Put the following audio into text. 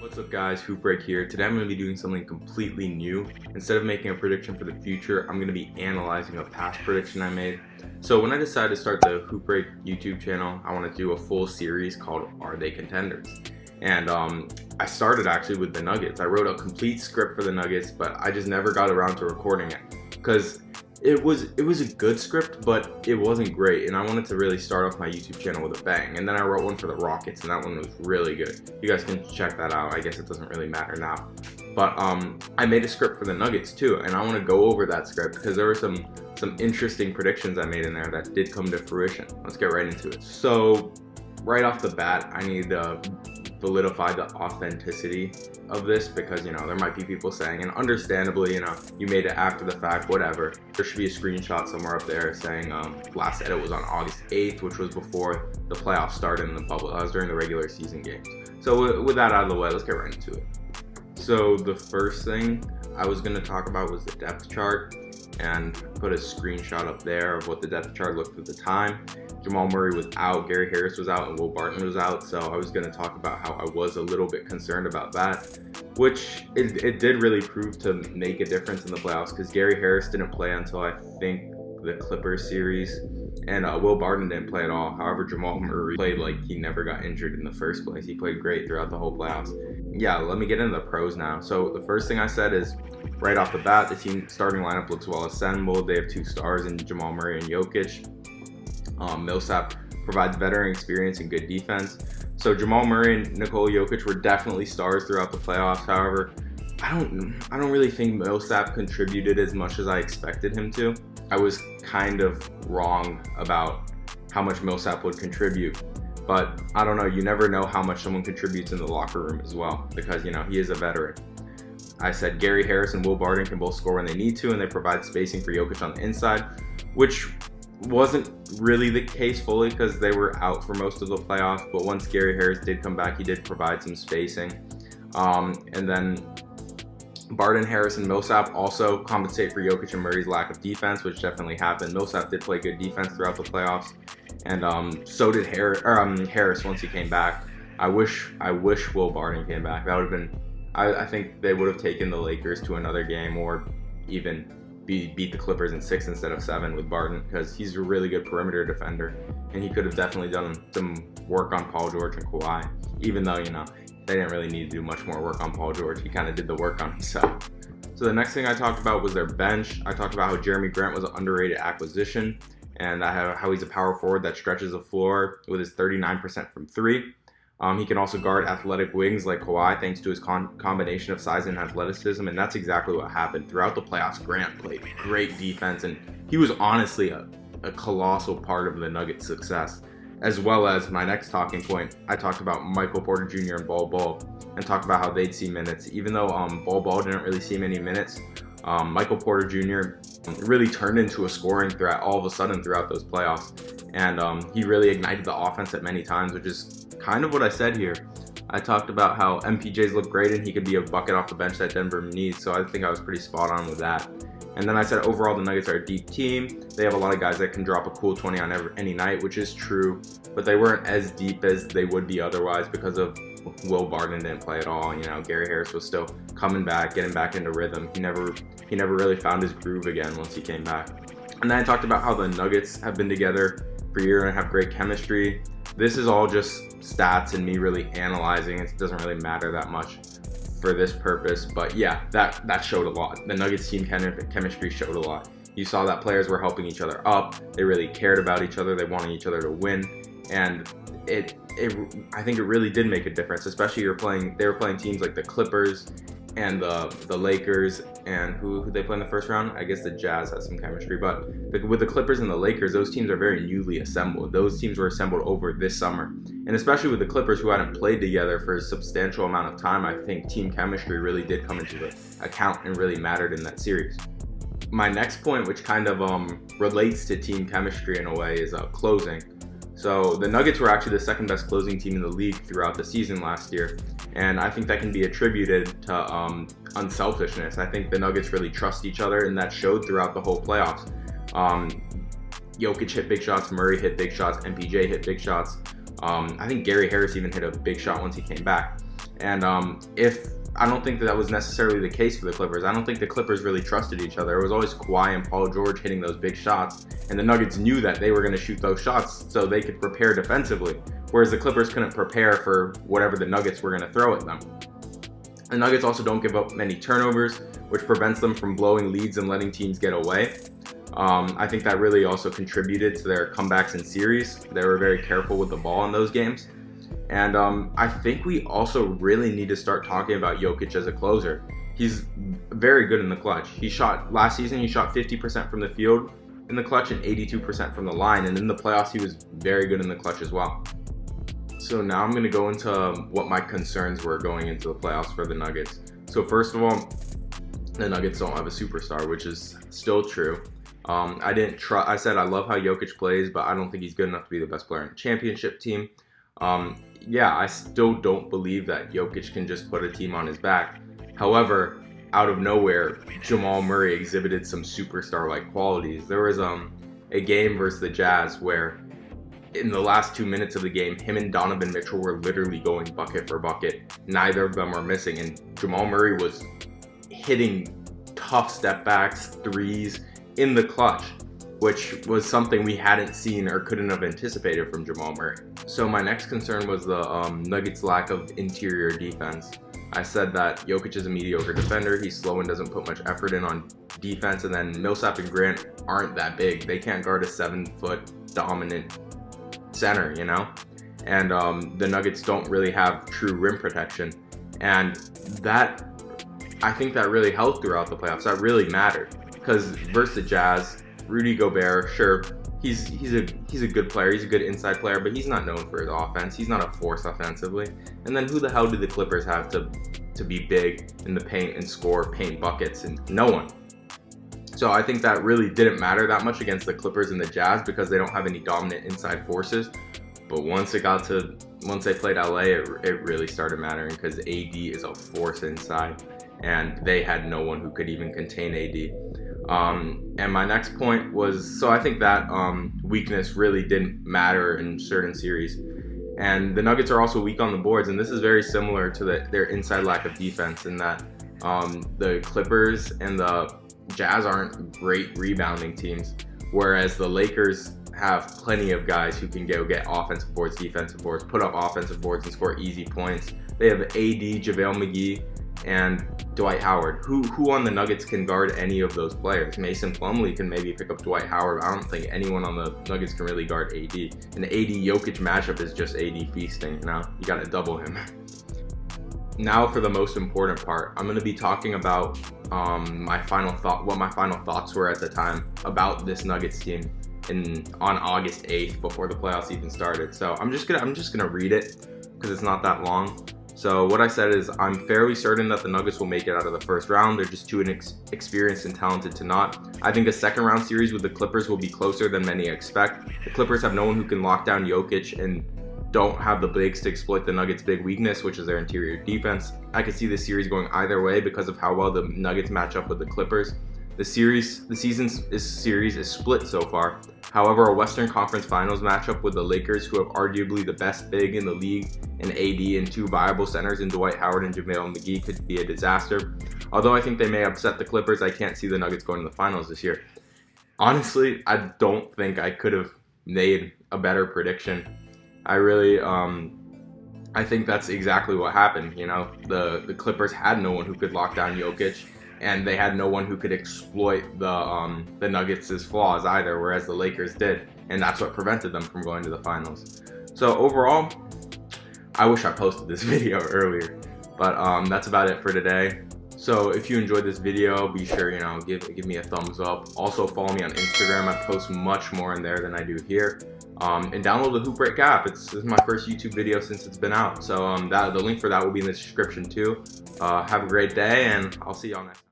What's up guys, Hoop Break here. Today I'm going to be doing something completely new. Instead of making a prediction for the future, I'm going to be analyzing a past prediction I made. So when I decided to start the Hoop Break YouTube channel, I want to do a full series called Are They Contenders? And I started actually with the Nuggets. I wrote a complete script for the Nuggets, but I just never got around to recording it because it was a good script, but it wasn't great, and I wanted to really start off my YouTube channel with a bang. And then I wrote one for the Rockets, and that one was really good. You guys can check that out. I guess it doesn't really matter now. But I made a script for the Nuggets too, and I want to go over that script because there were some interesting predictions I made in there that did come to fruition. Let's get right into it. So right off the bat, I need to solidify the authenticity of this because, you know, there might be people saying, and understandably, you know, you made it after the fact, whatever. There should be a screenshot somewhere up there saying last edit was on August 8th, which was before the playoffs started in the bubble. That was during the regular season games. So with that out of the way, let's get right into it. So the first thing I was going to talk about was the depth chart, and put a screenshot up there of what the depth chart looked at the time. Jamal Murray was out, Gary Harris was out, and Will Barton was out, so I was going to talk about how I was a little bit concerned about that, which it did really prove to make a difference in the playoffs because Gary Harris didn't play until I think the Clippers series, and Will Barton didn't play at all. However, Jamal Murray played like he never got injured in the first place. He played great throughout the whole playoffs. Yeah, let me get into the pros now. So the first thing I said is, right off the bat, the team starting lineup looks well assembled. They have two stars in Jamal Murray and Jokic. Millsap provides veteran experience and good defense. So Jamal Murray and Nikola Jokic were definitely stars throughout the playoffs. However, I don't really think Millsap contributed as much as I expected him to. I was kind of wrong about how much Millsap would contribute. But I don't know, you never know how much someone contributes in the locker room as well because, you know, he is a veteran. I said Gary Harris and Will Barton can both score when they need to, and they provide spacing for Jokic on the inside, which wasn't really the case fully because they were out for most of the playoffs. But once Gary Harris did come back, he did provide some spacing. And then Barton, Harris, and Millsap also compensate for Jokic and Murray's lack of defense, which definitely happened. Millsap did play good defense throughout the playoffs, and so did Harris once he came back. I wish Will Barton came back. That would have been. I think they would have taken the Lakers to another game, or even beat the Clippers in 6 instead of 7 with Barton, because he's a really good perimeter defender, and he could have definitely done some work on Paul George and Kawhi, even though, you know, they didn't really need to do much more work on Paul George. He kind of did the work on himself. So the next thing I talked about was their bench. I talked about how Jeremy Grant was an underrated acquisition, and how he's a power forward that stretches the floor with his 39% from 3. He can also guard athletic wings like Kawhi thanks to his combination of size and athleticism, and that's exactly what happened. Throughout the playoffs, Grant played great defense, and he was honestly a colossal part of the Nuggets' success. As well as my next talking point, I talked about Michael Porter Jr. and Bol Bol, and talked about how they'd see minutes. Even though Bol Bol didn't really see many minutes, Michael Porter Jr. really turned into a scoring threat all of a sudden throughout those playoffs, and he really ignited the offense at many times, which is kind of what I said here. I talked about how MPJs look great and he could be a bucket off the bench that Denver needs, so I think I was pretty spot on with that. And then I said overall the Nuggets are a deep team. They have a lot of guys that can drop a cool 20 on any night, which is true, but they weren't as deep as they would be otherwise because of Will Barton didn't play at all. You know, Gary Harris was still coming back, getting back into rhythm. He never really found his groove again once he came back. And then I talked about how the Nuggets have been together for a year and have great chemistry. This is all just stats and me really analyzing. It doesn't really matter that much for this purpose, but yeah, that showed a lot. The Nuggets team chemistry showed a lot. You saw that players were helping each other up. They really cared about each other. They wanted each other to win, and I think it really did make a difference. Especially they were playing teams like the Clippers and the Lakers, and who they play in the first round. I guess the Jazz has some chemistry, but with the Clippers and the Lakers, those teams are very newly assembled. Those teams were assembled over this summer, and especially with the Clippers, who hadn't played together for a substantial amount of time, I think team chemistry really did come into account and really mattered in that series. My next point, which kind of relates to team chemistry in a way, is closing. So the Nuggets were actually the second best closing team in the league throughout the season last year, and I think that can be attributed to unselfishness. I think the Nuggets really trust each other, and that showed throughout the whole playoffs. Jokic hit big shots, Murray hit big shots, MPJ hit big shots. I think Gary Harris even hit a big shot once he came back. And if I don't think that was necessarily the case for the Clippers. I don't think the Clippers really trusted each other. It was always Kawhi and Paul George hitting those big shots, and the Nuggets knew that they were going to shoot those shots so they could prepare defensively, whereas the Clippers couldn't prepare for whatever the Nuggets were going to throw at them. The Nuggets also don't give up many turnovers, which prevents them from blowing leads and letting teams get away. I think that really also contributed to their comebacks in series. They were very careful with the ball in those games. And I think we also really need to start talking about Jokic as a closer. He's very good in the clutch. Last season, he shot 50% from the field in the clutch and 82% from the line. And in the playoffs, he was very good in the clutch as well. So now I'm going to go into what my concerns were going into the playoffs for the Nuggets. So first of all, the Nuggets don't have a superstar, which is still true. I said I love how Jokic plays, but I don't think he's good enough to be the best player in the championship team. I still don't believe that Jokic can just put a team on his back. However, out of nowhere, Jamal Murray exhibited some superstar-like qualities. There was a game versus the Jazz where in the last 2 minutes of the game, him and Donovan Mitchell were literally going bucket for bucket. Neither of them were missing, and Jamal Murray was hitting tough step backs, threes in the clutch, which was something we hadn't seen or couldn't have anticipated from Jamal Murray. So my next concern was the Nuggets' lack of interior defense. I said that Jokic is a mediocre defender. He's slow and doesn't put much effort in on defense, and then Millsap and Grant aren't that big. They can't guard a 7-foot dominant center, you know? And the Nuggets don't really have true rim protection. And I think that really helped throughout the playoffs. That really mattered. Because versus the Jazz, Rudy Gobert, sure, he's a good player. He's a good inside player, but he's not known for his offense. He's not a force offensively. And then who the hell do the Clippers have to be big in the paint and score paint buckets? And no one. So I think that really didn't matter that much against the Clippers and the Jazz because they don't have any dominant inside forces. But once they played LA, it really started mattering because AD is a force inside, and they had no one who could even contain AD. And my next point was, so I think that weakness really didn't matter in certain series. And the Nuggets are also weak on the boards, and this is very similar to their inside lack of defense in that the Clippers and the Jazz aren't great rebounding teams, whereas the Lakers have plenty of guys who can go get offensive boards, defensive boards, put up offensive boards, and score easy points. They have AD, JaVale McGee, and Dwight Howard. Who on the Nuggets can guard any of those players? Mason Plumlee can maybe pick up Dwight Howard. I don't think anyone on the Nuggets can really guard AD. An AD Jokic matchup is just AD feasting. You got to double him. Now for the most important part, I'm going to be talking about what my final thoughts were at the time about this Nuggets team on August 8th before the playoffs even started. So I'm just gonna read it because it's not that long. So what I said is, I'm fairly certain that the Nuggets will make it out of the first round. They're just too experienced and talented to not. I think a second round series with the Clippers will be closer than many expect. The Clippers have no one who can lock down Jokic and don't have the bigs to exploit the Nuggets' big weakness, which is their interior defense. I could see this series going either way because of how well the Nuggets match up with the Clippers. The series is split so far. However, a Western Conference Finals matchup with the Lakers, who have arguably the best big in the league, and AD and two viable centers in Dwight Howard and JaVale McGee, could be a disaster. Although I think they may upset the Clippers, I can't see the Nuggets going to the finals this year. Honestly, I don't think I could have made a better prediction. I think that's exactly what happened. The Clippers had no one who could lock down Jokic, and they had no one who could exploit the Nuggets' flaws either, whereas the Lakers did, and that's what prevented them from going to the finals. So overall, I wish I posted this video earlier, but that's about it for today. So if you enjoyed this video, be sure, give me a thumbs up. Also follow me on Instagram. I post much more in there than I do here. And download the Hoop Break app. This is my first YouTube video since it's been out. So the link for that will be in the description too. Have a great day, and I'll see y'all next time.